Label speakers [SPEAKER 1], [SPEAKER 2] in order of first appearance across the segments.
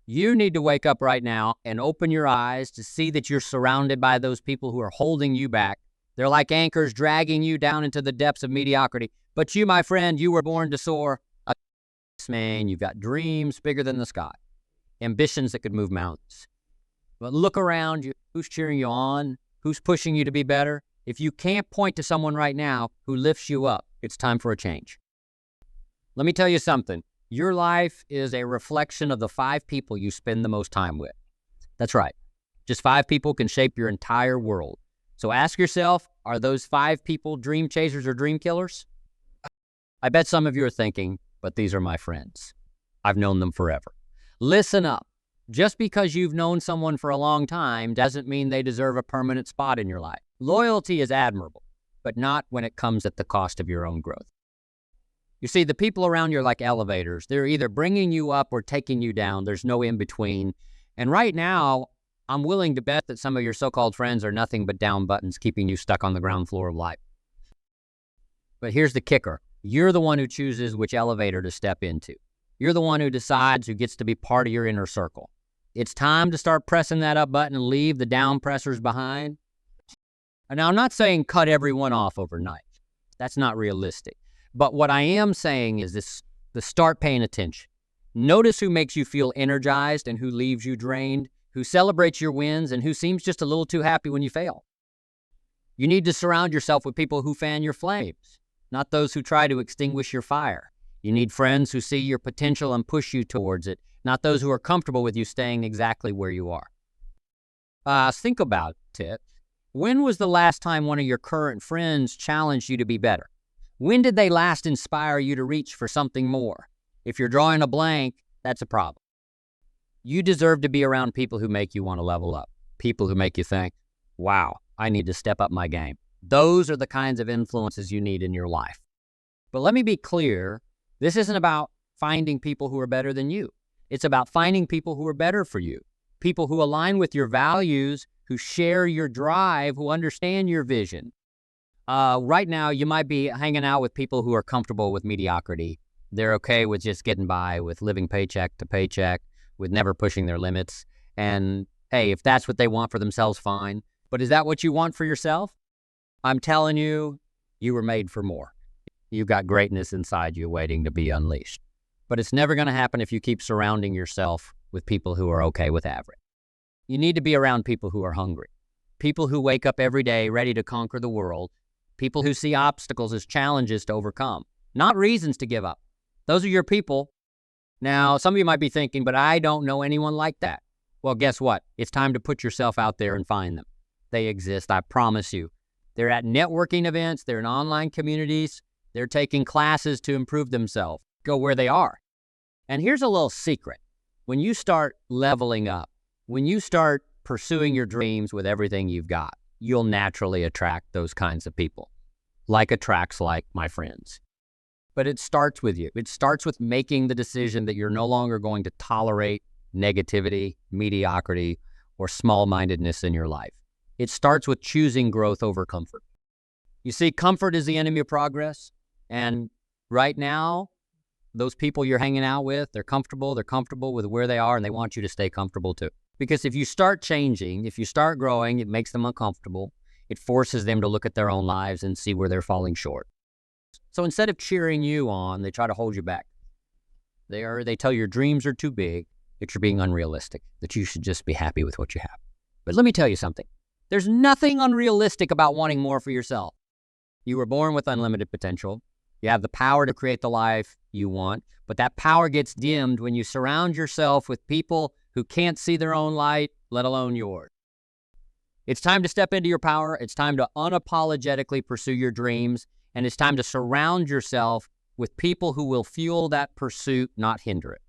[SPEAKER 1] You need to wake up right now and open your eyes to see that you're surrounded by those people who are holding you back. They're like anchors dragging you down into the depths of mediocrity. But you, my friend, you were born to soar. Man, you've got dreams bigger than the sky, ambitions that could move mountains. But look around you. Who's cheering you on? Who's pushing you to be better? If you can't point to someone right now who lifts you up, it's time for a change. Let me tell you something. Your life is a reflection of the 5 people you spend the most time with. That's right. Just 5 people can shape your entire world. So ask yourself, are those 5 people dream chasers or dream killers? I bet some of you are thinking, but these are my friends. I've known them forever. Listen up. Just because you've known someone for a long time doesn't mean they deserve a permanent spot in your life. Loyalty is admirable, but not when it comes at the cost of your own growth. You see, the people around you are like elevators. They're either bringing you up or taking you down. There's no in between. And right now, I'm willing to bet that some of your so-called friends are nothing but down buttons keeping you stuck on the ground floor of life. But here's the kicker. You're the one who chooses which elevator to step into. You're the one who decides who gets to be part of your inner circle. It's time to start pressing that up button and leave the down pressers behind. And now, I'm not saying cut everyone off overnight. That's not realistic. But what I am saying is this: start paying attention. Notice who makes you feel energized and who leaves you drained, who celebrates your wins and who seems just a little too happy when you fail. You need to surround yourself with people who fan your flames, not those who try to extinguish your fire. You need friends who see your potential and push you towards it, not those who are comfortable with you staying exactly where you are. Think about it. When was the last time one of your current friends challenged you to be better? When did they last inspire you to reach for something more? If you're drawing a blank, that's a problem. You deserve to be around people who make you want to level up, people who make you think, wow, I need to step up my game. Those are the kinds of influences you need in your life. But let me be clear, this isn't about finding people who are better than you. It's about finding people who are better for you, people who align with your values, who share your drive, who understand your vision. Right now, you might be hanging out with people who are comfortable with mediocrity. They're okay with just getting by, with living paycheck to paycheck, with never pushing their limits. And hey, if that's what they want for themselves, fine. But is that what you want for yourself? I'm telling you, you were made for more. You've got greatness inside you waiting to be unleashed. But it's never going to happen if you keep surrounding yourself with people who are okay with average. You need to be around people who are hungry, people who wake up every day ready to conquer the world, people who see obstacles as challenges to overcome, not reasons to give up. Those are your people. Now, some of you might be thinking, but I don't know anyone like that. Well, guess what? It's time to put yourself out there and find them. They exist, I promise you. They're at networking events, they're in online communities, they're taking classes to improve themselves. Go where they are. And here's a little secret. When you start leveling up, when you start pursuing your dreams with everything you've got, you'll naturally attract those kinds of people. Like attracts like, my friends. But it starts with you. It starts with making the decision that you're no longer going to tolerate negativity, mediocrity, or small-mindedness in your life. It starts with choosing growth over comfort. You see, comfort is the enemy of progress. And right now, those people you're hanging out with, they're comfortable with where they are, and they want you to stay comfortable too. Because if you start changing, if you start growing, it makes them uncomfortable. It forces them to look at their own lives and see where they're falling short. So instead of cheering you on, they try to hold you back. They tell you your dreams are too big, that you're being unrealistic, that you should just be happy with what you have. But let me tell you something. There's nothing unrealistic about wanting more for yourself. You were born with unlimited potential. You have the power to create the life you want, but that power gets dimmed when you surround yourself with people who can't see their own light, let alone yours. It's time to step into your power. It's time to unapologetically pursue your dreams, and it's time to surround yourself with people who will fuel that pursuit, not hinder it.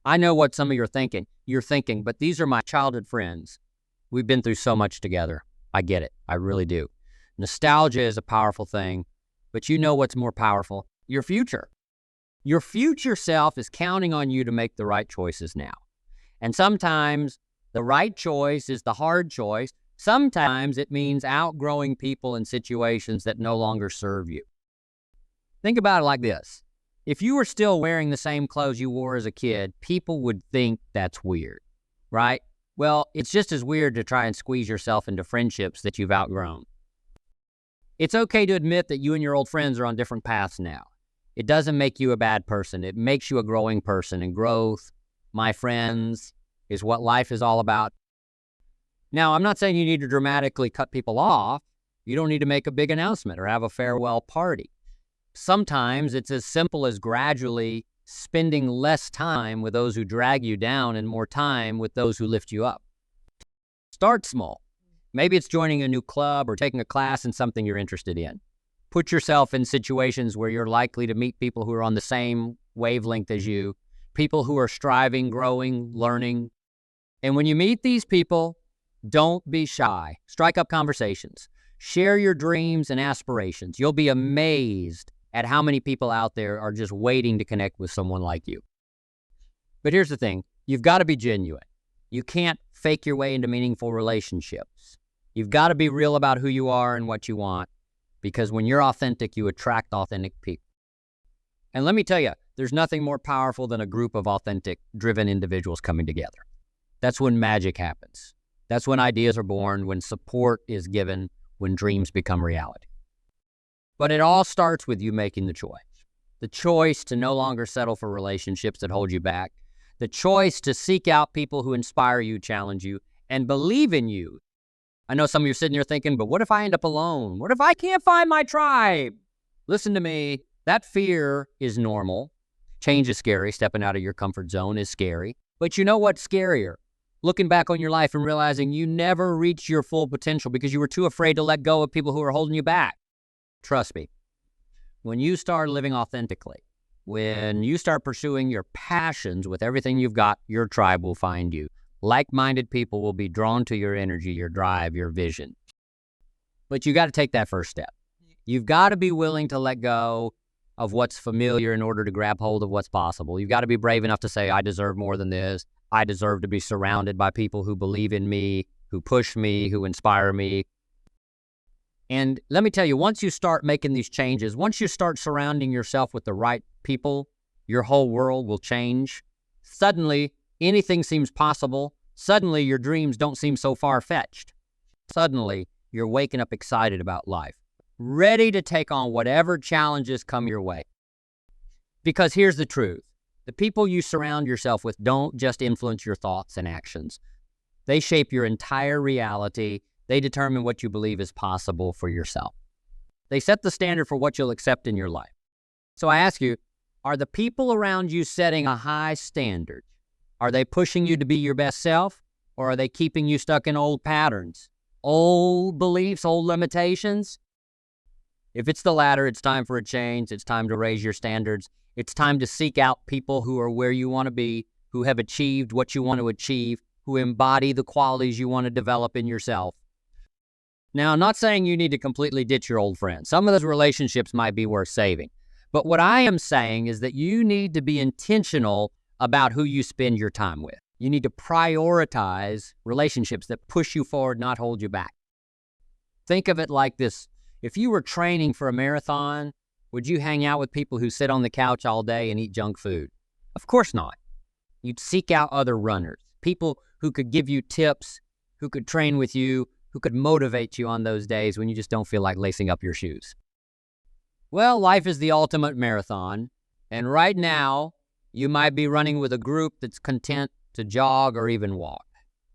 [SPEAKER 1] I know what some of you are thinking. You're thinking, but these are my childhood friends. We've been through so much together. I get it. I really do. Nostalgia is a powerful thing, but you know what's more powerful? Your future. Your future self is counting on you to make the right choices now. And sometimes the right choice is the hard choice. Sometimes it means outgrowing people and situations that no longer serve you. Think about it like this. If you were still wearing the same clothes you wore as a kid, people would think that's weird, right? Well, it's just as weird to try and squeeze yourself into friendships that you've outgrown. It's okay to admit that you and your old friends are on different paths now. It doesn't make you a bad person. It makes you a growing person, and growth, my friends, is what life is all about. Now, I'm not saying you need to dramatically cut people off. You don't need to make a big announcement or have a farewell party. Sometimes it's as simple as gradually spending less time with those who drag you down and more time with those who lift you up. Start small. Maybe it's joining a new club or taking a class in something you're interested in. Put yourself in situations where you're likely to meet people who are on the same wavelength as you, people who are striving, growing, learning. And when you meet these people, don't be shy. Strike up conversations. Share your dreams and aspirations. You'll be amazed at how many people out there are just waiting to connect with someone like you. But here's the thing. You've got to be genuine. You can't fake your way into meaningful relationships. You've got to be real about who you are and what you want, because when you're authentic, you attract authentic people. And let me tell you, there's nothing more powerful than a group of authentic, driven individuals coming together. That's when magic happens. That's when ideas are born, when support is given, when dreams become reality. But it all starts with you making the choice to no longer settle for relationships that hold you back, the choice to seek out people who inspire you, challenge you, and believe in you. I know some of you are sitting here thinking, but what if I end up alone? What if I can't find my tribe? Listen to me. That fear is normal. Change is scary. Stepping out of your comfort zone is scary. But you know what's scarier? Looking back on your life and realizing you never reached your full potential because you were too afraid to let go of people who are holding you back. Trust me, when you start living authentically, when you start pursuing your passions with everything you've got, your tribe will find you. Like-minded people will be drawn to your energy, your drive, your vision. But you got to take that first step. You've got to be willing to let go of what's familiar in order to grab hold of what's possible. You've got to be brave enough to say, I deserve more than this. I deserve to be surrounded by people who believe in me, who push me, who inspire me. And let me tell you, once you start making these changes, once you start surrounding yourself with the right people, your whole world will change. Suddenly, anything seems possible. Suddenly, your dreams don't seem so far-fetched. Suddenly, you're waking up excited about life, ready to take on whatever challenges come your way. Because here's the truth. The people you surround yourself with don't just influence your thoughts and actions. They shape your entire reality. They determine what you believe is possible for yourself. They set the standard for what you'll accept in your life. So I ask you, are the people around you setting a high standard? Are they pushing you to be your best self, or are they keeping you stuck in old patterns, old beliefs, old limitations? If it's the latter, it's time for a change. It's time to raise your standards. It's time to seek out people who are where you want to be, who have achieved what you want to achieve, who embody the qualities you want to develop in yourself. Now, I'm not saying you need to completely ditch your old friends. Some of those relationships might be worth saving. But what I am saying is that you need to be intentional about who you spend your time with. You need to prioritize relationships that push you forward, not hold you back. Think of it like this. If you were training for a marathon, would you hang out with people who sit on the couch all day and eat junk food? Of course not. You'd seek out other runners, people who could give you tips, who could train with you, who could motivate you on those days when you just don't feel like lacing up your shoes. Well, life is the ultimate marathon, and right now, you might be running with a group that's content to jog or even walk.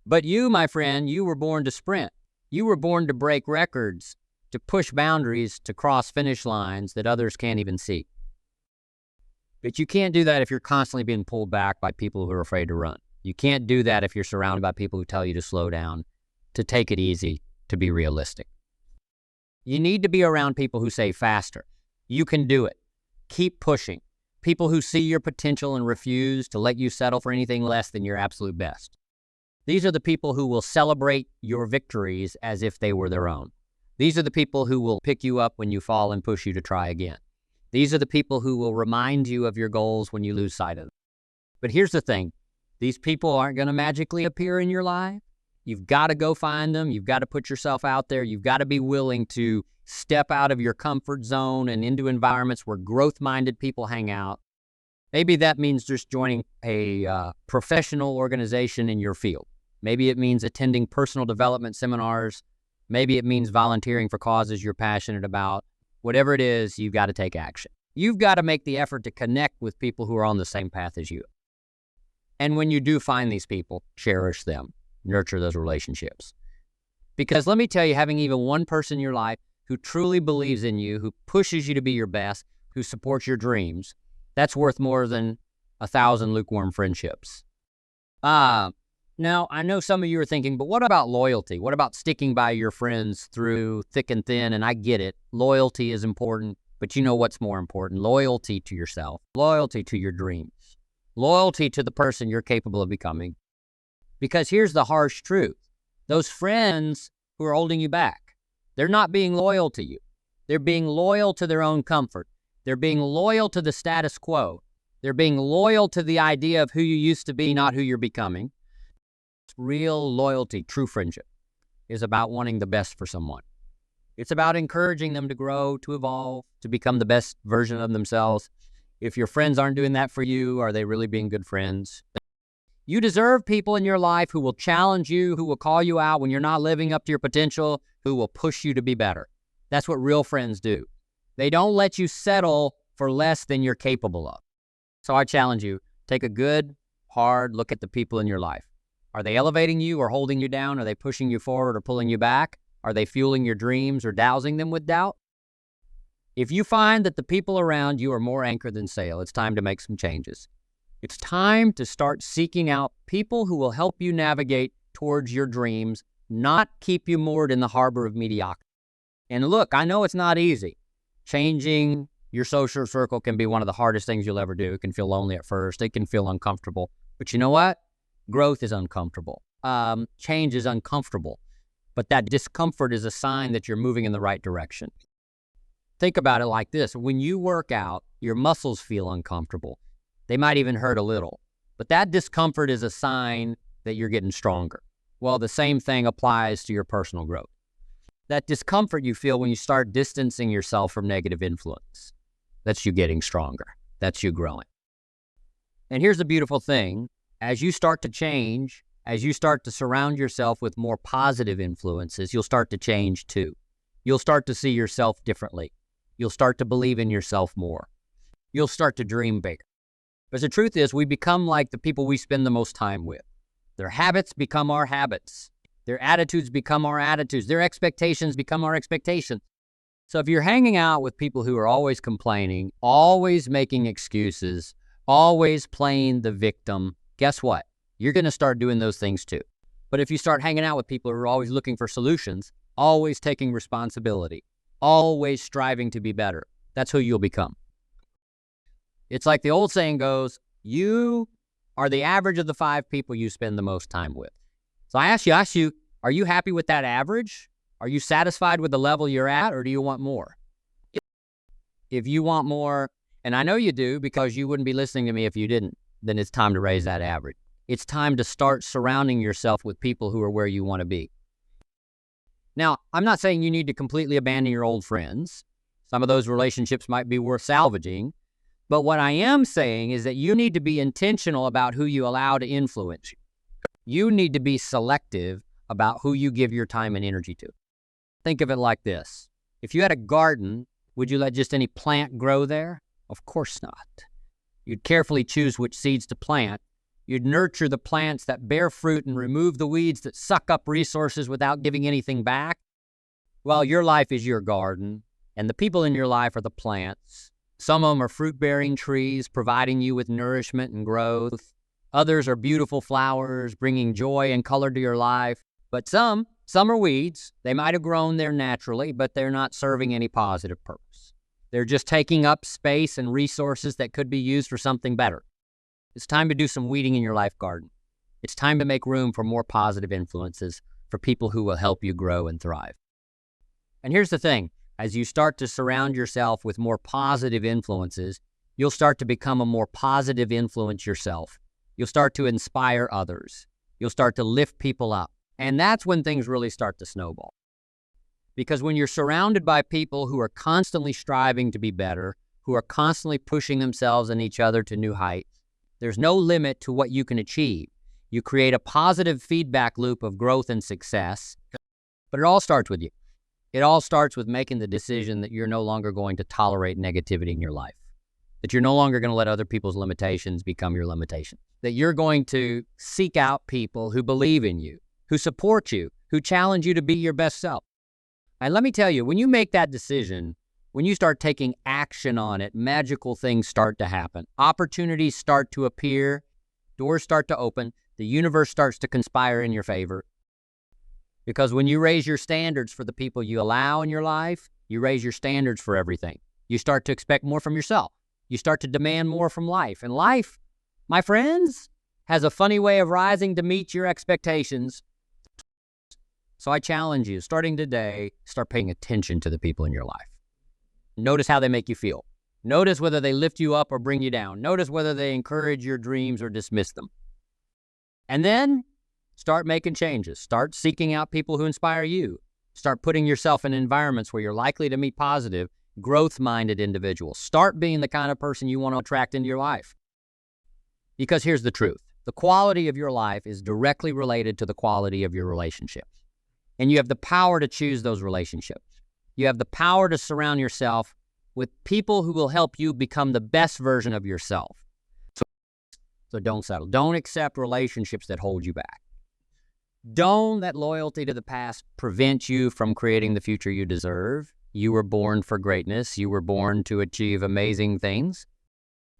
[SPEAKER 1] But you, my friend, you were born to sprint. You were born to break records, to push boundaries, to cross finish lines that others can't even see. But you can't do that if you're constantly being pulled back by people who are afraid to run. You can't do that if you're surrounded by people who tell you to slow down, to take it easy, to be realistic. You need to be around people who say faster. You can do it. Keep pushing. People who see your potential and refuse to let you settle for anything less than your absolute best. These are the people who will celebrate your victories as if they were their own. These are the people who will pick you up when you fall and push you to try again. These are the people who will remind you of your goals when you lose sight of them. But here's the thing. These people aren't going to magically appear in your life. You've got to go find them. You've got to put yourself out there. You've got to be willing to step out of your comfort zone and into environments where growth-minded people hang out. Maybe that means just joining a professional organization in your field. Maybe it means attending personal development seminars. Maybe it means volunteering for causes you're passionate about. Whatever it is, you've got to take action. You've got to make the effort to connect with people who are on the same path as you. And when you do find these people, cherish them, nurture those relationships. Because let me tell you, having even one person in your life who truly believes in you, who pushes you to be your best, who supports your dreams, that's worth more than 1,000 lukewarm friendships. Now, I know some of you are thinking, but what about loyalty? What about sticking by your friends through thick and thin? And I get it. Loyalty is important, but you know what's more important? Loyalty to yourself, loyalty to your dreams, loyalty to the person you're capable of becoming. Because here's the harsh truth. Those friends who are holding you back, they're not being loyal to you. They're being loyal to their own comfort. They're being loyal to the status quo. They're being loyal to the idea of who you used to be, not who you're becoming. Real loyalty, true friendship, is about wanting the best for someone. It's about encouraging them to grow, to evolve, to become the best version of themselves. If your friends aren't doing that for you, are they really being good friends? You deserve people in your life who will challenge you, who will call you out when you're not living up to your potential, who will push you to be better. That's what real friends do. They don't let you settle for less than you're capable of. So I challenge you, take a good, hard look at the people in your life. Are they elevating you or holding you down? Are they pushing you forward or pulling you back? Are they fueling your dreams or dousing them with doubt? If you find that the people around you are more anchor than sail, it's time to make some changes. It's time to start seeking out people who will help you navigate towards your dreams, not keep you moored in the harbor of mediocrity. And look, I know it's not easy. Changing your social circle can be one of the hardest things you'll ever do. It can feel lonely at first. It can feel uncomfortable. But you know what? Growth is uncomfortable. Change is uncomfortable. But that discomfort is a sign that you're moving in the right direction. Think about it like this. When you work out, your muscles feel uncomfortable. They might even hurt a little. But that discomfort is a sign that you're getting stronger. Well, the same thing applies to your personal growth. That discomfort you feel when you start distancing yourself from negative influence, that's you getting stronger. That's you growing. And here's the beautiful thing. As you start to change, as you start to surround yourself with more positive influences, you'll start to change too. You'll start to see yourself differently. You'll start to believe in yourself more. You'll start to dream bigger. But the truth is, we become like the people we spend the most time with. Their habits become our habits. Their attitudes become our attitudes. Their expectations become our expectations. So if you're hanging out with people who are always complaining, always making excuses, always playing the victim, guess what? You're going to start doing those things too. But if you start hanging out with people who are always looking for solutions, always taking responsibility, always striving to be better, that's who you'll become. It's like the old saying goes, you are the average of the 5 people you spend the most time with. So I ask you, are you happy with that average? Are you satisfied with the level you're at, or do you want more? If you want more, and I know you do because you wouldn't be listening to me if you didn't, then it's time to raise that average. It's time to start surrounding yourself with people who are where you want to be. Now, I'm not saying you need to completely abandon your old friends. Some of those relationships might be worth salvaging. But what I am saying is that you need to be intentional about who you allow to influence you. You need to be selective about who you give your time and energy to. Think of it like this. If you had a garden, would you let just any plant grow there? Of course not. You'd carefully choose which seeds to plant. You'd nurture the plants that bear fruit and remove the weeds that suck up resources without giving anything back. Well, your life is your garden, and the people in your life are the plants. Some of them are fruit-bearing trees, providing you with nourishment and growth. Others are beautiful flowers, bringing joy and color to your life. But some are weeds. They might have grown there naturally, but they're not serving any positive purpose. They're just taking up space and resources that could be used for something better. It's time to do some weeding in your life garden. It's time to make room for more positive influences, for people who will help you grow and thrive. And here's the thing. As you start to surround yourself with more positive influences, you'll start to become a more positive influence yourself. You'll start to inspire others. You'll start to lift people up. And that's when things really start to snowball. Because when you're surrounded by people who are constantly striving to be better, who are constantly pushing themselves and each other to new heights, there's no limit to what you can achieve. You create a positive feedback loop of growth and success, but it all starts with you. It all starts with making the decision that you're no longer going to tolerate negativity in your life, that you're no longer going to let other people's limitations become your limitation, that you're going to seek out people who believe in you, who support you, who challenge you to be your best self. And let me tell you, when you make that decision, when you start taking action on it, magical things start to happen. Opportunities start to appear, doors start to open, the universe starts to conspire in your favor. Because when you raise your standards for the people you allow in your life, you raise your standards for everything. You start to expect more from yourself. You start to demand more from life. And life, my friends, has a funny way of rising to meet your expectations. So I challenge you, starting today, start paying attention to the people in your life. Notice how they make you feel. Notice whether they lift you up or bring you down. Notice whether they encourage your dreams or dismiss them. And then start making changes. Start seeking out people who inspire you. Start putting yourself in environments where you're likely to meet positive, growth-minded individuals. Start being the kind of person you want to attract into your life. Because here's the truth. The quality of your life is directly related to the quality of your relationships. And you have the power to choose those relationships. You have the power to surround yourself with people who will help you become the best version of yourself. So don't settle. Don't accept relationships that hold you back. Don't let loyalty to the past prevent you from creating the future you deserve. You were born for greatness. You were born to achieve amazing things.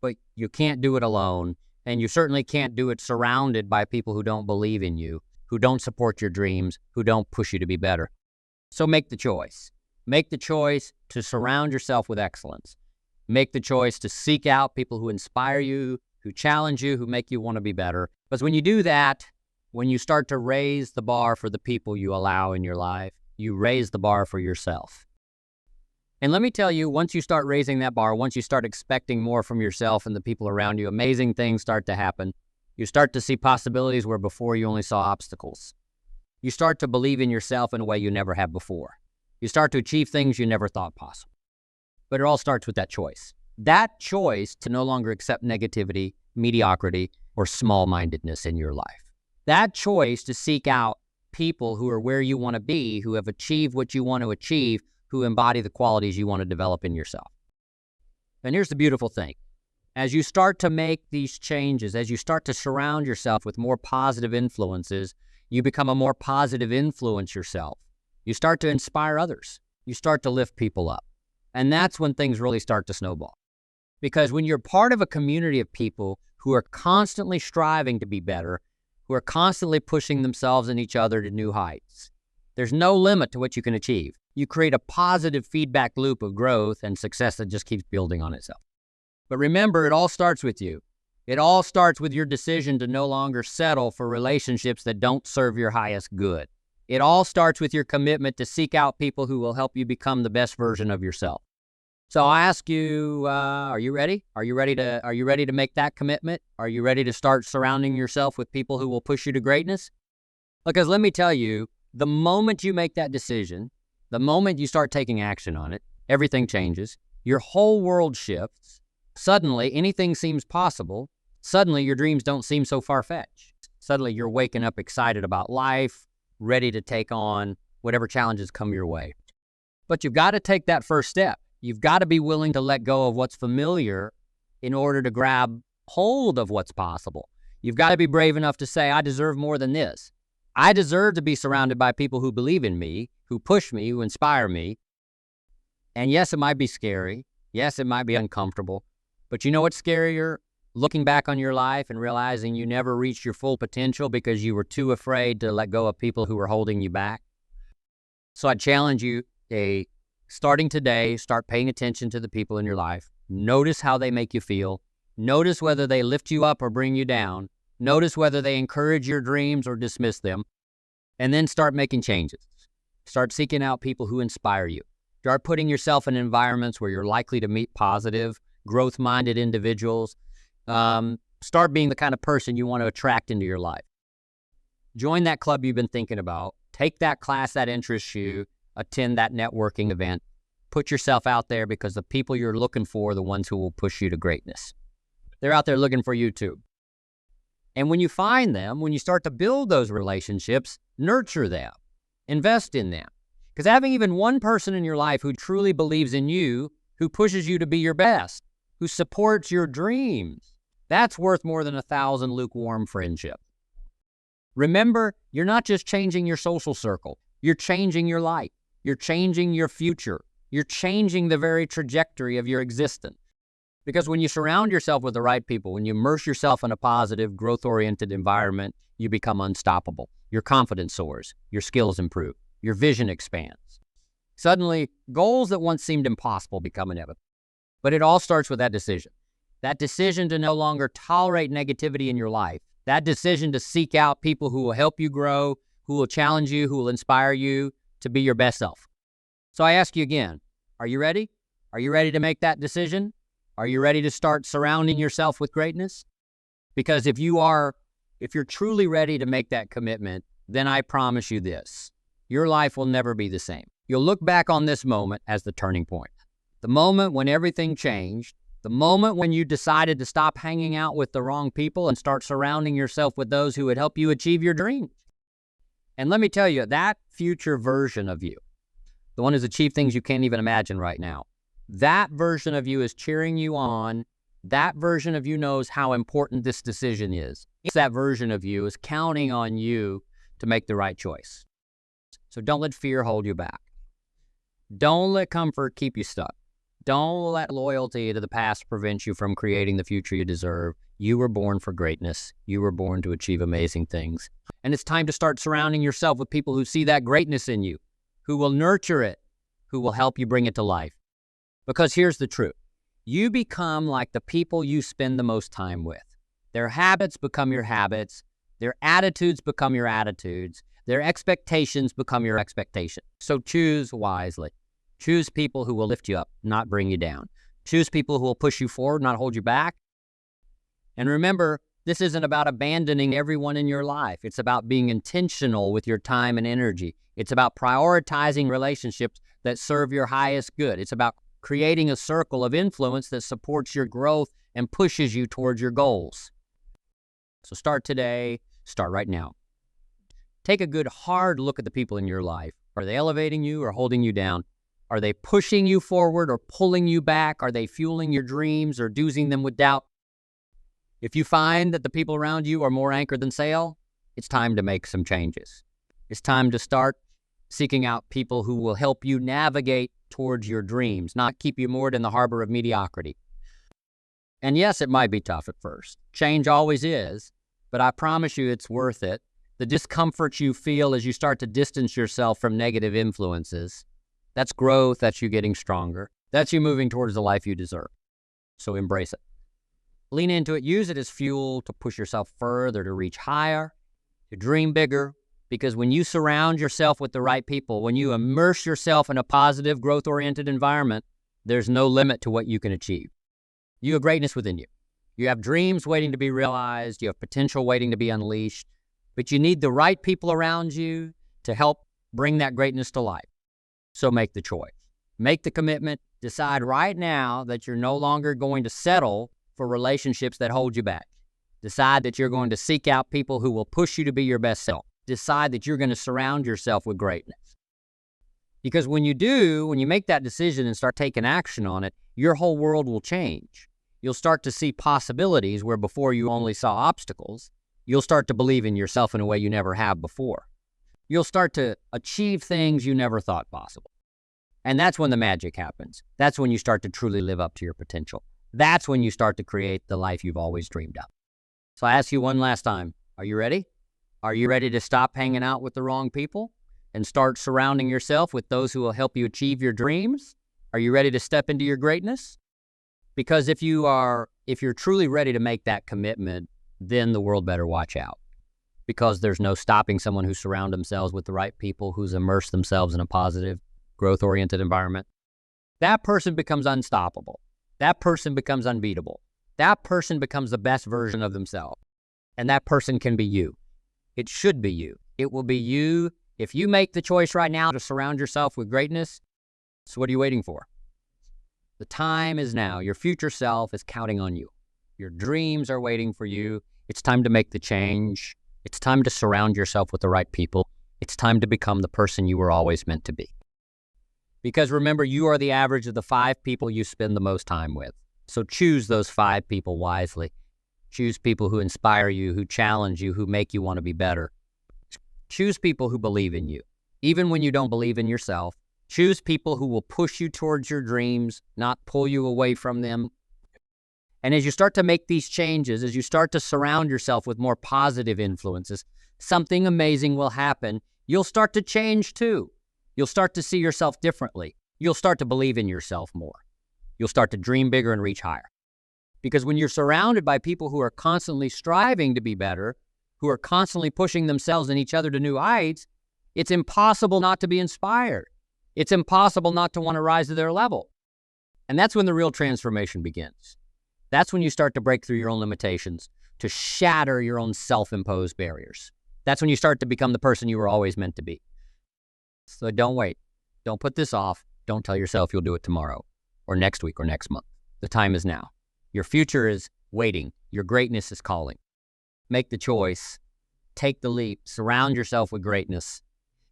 [SPEAKER 1] But you can't do it alone. And you certainly can't do it surrounded by people who don't believe in you, who don't support your dreams, who don't push you to be better. So make the choice. Make the choice to surround yourself with excellence. Make the choice to seek out people who inspire you, who challenge you, who make you want to be better. Because when you do that, when you start to raise the bar for the people you allow in your life, you raise the bar for yourself. And let me tell you, once you start raising that bar, once you start expecting more from yourself and the people around you, amazing things start to happen. You start to see possibilities where before you only saw obstacles. You start to believe in yourself in a way you never have before. You start to achieve things you never thought possible. But it all starts with that choice. That choice to no longer accept negativity, mediocrity, or small-mindedness in your life. That choice to seek out people who are where you want to be, who have achieved what you want to achieve, who embody the qualities you want to develop in yourself. And here's the beautiful thing. As you start to make these changes, as you start to surround yourself with more positive influences, you become a more positive influence yourself. You start to inspire others. You start to lift people up. And that's when things really start to snowball. Because when you're part of a community of people who are constantly striving to be better, who are constantly pushing themselves and each other to new heights, there's no limit to what you can achieve. You create a positive feedback loop of growth and success that just keeps building on itself. But remember, it all starts with you. It all starts with your decision to no longer settle for relationships that don't serve your highest good. It all starts with your commitment to seek out people who will help you become the best version of yourself. So I ask you, are you ready? Are you ready to make that commitment? Are you ready to start surrounding yourself with people who will push you to greatness? Because let me tell you, the moment you make that decision, the moment you start taking action on it, everything changes. Your whole world shifts. Suddenly, anything seems possible. Suddenly, your dreams don't seem so far-fetched. Suddenly, you're waking up excited about life, ready to take on whatever challenges come your way. But you've got to take that first step. You've got to be willing to let go of what's familiar in order to grab hold of what's possible. You've got to be brave enough to say, I deserve more than this. I deserve to be surrounded by people who believe in me, who push me, who inspire me. And yes, it might be scary. Yes, it might be uncomfortable. But you know what's scarier? Looking back on your life and realizing you never reached your full potential because you were too afraid to let go of people who were holding you back. So I challenge you, starting today, start paying attention to the people in your life. Notice how they make you feel. Notice whether they lift you up or bring you down. Notice whether they encourage your dreams or dismiss them. And then start making changes. Start seeking out people who inspire you. Start putting yourself in environments where you're likely to meet positive, growth-minded individuals. Start being the kind of person you want to attract into your life. Join that club you've been thinking about. Take that class that interests you. Attend that networking event. Put yourself out there, because the people you're looking for are the ones who will push you to greatness. They're out there looking for you too. And when you find them, when you start to build those relationships, nurture them, invest in them. Because having even one person in your life who truly believes in you, who pushes you to be your best, who supports your dreams, that's worth more than 1,000 lukewarm friendships. Remember, you're not just changing your social circle. You're changing your life. You're changing your future. You're changing the very trajectory of your existence. Because when you surround yourself with the right people, when you immerse yourself in a positive, growth-oriented environment, you become unstoppable. Your confidence soars. Your skills improve. Your vision expands. Suddenly, goals that once seemed impossible become inevitable. But it all starts with that decision. That decision to no longer tolerate negativity in your life. That decision to seek out people who will help you grow, who will challenge you, who will inspire you to be your best self. So I ask you again, are you ready? Are you ready to make that decision? Are you ready to start surrounding yourself with greatness? Because if you're truly ready to make that commitment, then I promise you this, your life will never be the same. You'll look back on this moment as the turning point. The moment when everything changed, the moment when you decided to stop hanging out with the wrong people and start surrounding yourself with those who would help you achieve your dreams. And let me tell you, that future version of you, the one who's achieved things you can't even imagine right now, that version of you is cheering you on. That version of you knows how important this decision is. That version of you is counting on you to make the right choice. So don't let fear hold you back. Don't let comfort keep you stuck. Don't let loyalty to the past prevent you from creating the future you deserve. You were born for greatness. You were born to achieve amazing things. And it's time to start surrounding yourself with people who see that greatness in you, who will nurture it, who will help you bring it to life. Because here's the truth. You become like the people you spend the most time with. Their habits become your habits. Their attitudes become your attitudes. Their expectations become your expectations. So choose wisely. Choose people who will lift you up, not bring you down. Choose people who will push you forward, not hold you back. And remember, this isn't about abandoning everyone in your life. It's about being intentional with your time and energy. It's about prioritizing relationships that serve your highest good. It's about creating a circle of influence that supports your growth and pushes you towards your goals. So start today, start right now. Take a good hard look at the people in your life. Are they elevating you or holding you down? Are they pushing you forward or pulling you back? Are they fueling your dreams or dousing them with doubt? If you find that the people around you are more anchor than sail, it's time to make some changes. It's time to start seeking out people who will help you navigate towards your dreams, not keep you moored in the harbor of mediocrity. And yes, it might be tough at first. Change always is, but I promise you it's worth it. The discomfort you feel as you start to distance yourself from negative influences, that's growth, that's you getting stronger. That's you moving towards the life you deserve. So embrace it. Lean into it. Use it as fuel to push yourself further, to reach higher, to dream bigger. Because when you surround yourself with the right people, when you immerse yourself in a positive, growth-oriented environment, there's no limit to what you can achieve. You have greatness within you. You have dreams waiting to be realized. You have potential waiting to be unleashed. But you need the right people around you to help bring that greatness to life. So make the choice. Make the commitment. Decide right now that you're no longer going to settle for relationships that hold you back. Decide that you're going to seek out people who will push you to be your best self. Decide that you're going to surround yourself with greatness. Because when you do, when you make that decision and start taking action on it, your whole world will change. You'll start to see possibilities where before you only saw obstacles. You'll start to believe in yourself in a way you never have before. You'll start to achieve things you never thought possible. And that's when the magic happens. That's when you start to truly live up to your potential. That's when you start to create the life you've always dreamed of. So I ask you one last time, are you ready? Are you ready to stop hanging out with the wrong people and start surrounding yourself with those who will help you achieve your dreams? Are you ready to step into your greatness? Because if you're truly ready to make that commitment, then the world better watch out. Because there's no stopping someone who surrounds themselves with the right people, who's immersed themselves in a positive, growth-oriented environment. That person becomes unstoppable. That person becomes unbeatable. That person becomes the best version of themselves. And that person can be you. It should be you. It will be you. If you make the choice right now to surround yourself with greatness, so what are you waiting for? The time is now. Your future self is counting on you. Your dreams are waiting for you. It's time to make the change. It's time to surround yourself with the right people. It's time to become the person you were always meant to be. Because remember, you are the average of the 5 people you spend the most time with. So choose those 5 people wisely. Choose people who inspire you, who challenge you, who make you want to be better. Choose people who believe in you, even when you don't believe in yourself. Choose people who will push you towards your dreams, not pull you away from them. And as you start to make these changes, as you start to surround yourself with more positive influences, something amazing will happen. You'll start to change too. You'll start to see yourself differently. You'll start to believe in yourself more. You'll start to dream bigger and reach higher. Because when you're surrounded by people who are constantly striving to be better, who are constantly pushing themselves and each other to new heights, it's impossible not to be inspired. It's impossible not to want to rise to their level. And that's when the real transformation begins. That's when you start to break through your own limitations, to shatter your own self-imposed barriers. That's when you start to become the person you were always meant to be. So don't wait. Don't put this off. Don't tell yourself you'll do it tomorrow or next week or next month. The time is now. Your future is waiting. Your greatness is calling. Make the choice. Take the leap. Surround yourself with greatness.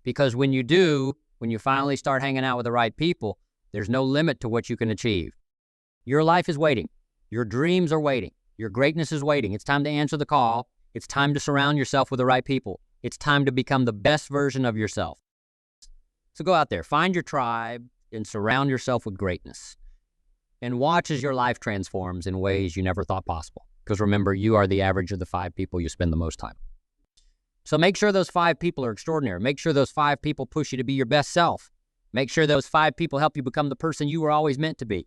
[SPEAKER 1] Because when you do, when you finally start hanging out with the right people, there's no limit to what you can achieve. Your life is waiting. Your dreams are waiting. Your greatness is waiting. It's time to answer the call. It's time to surround yourself with the right people. It's time to become the best version of yourself. So go out there, find your tribe, and surround yourself with greatness. And watch as your life transforms in ways you never thought possible. Because remember, you are the average of the 5 people you spend the most time. So make sure those 5 people are extraordinary. Make sure those 5 people push you to be your best self. Make sure those 5 people help you become the person you were always meant to be.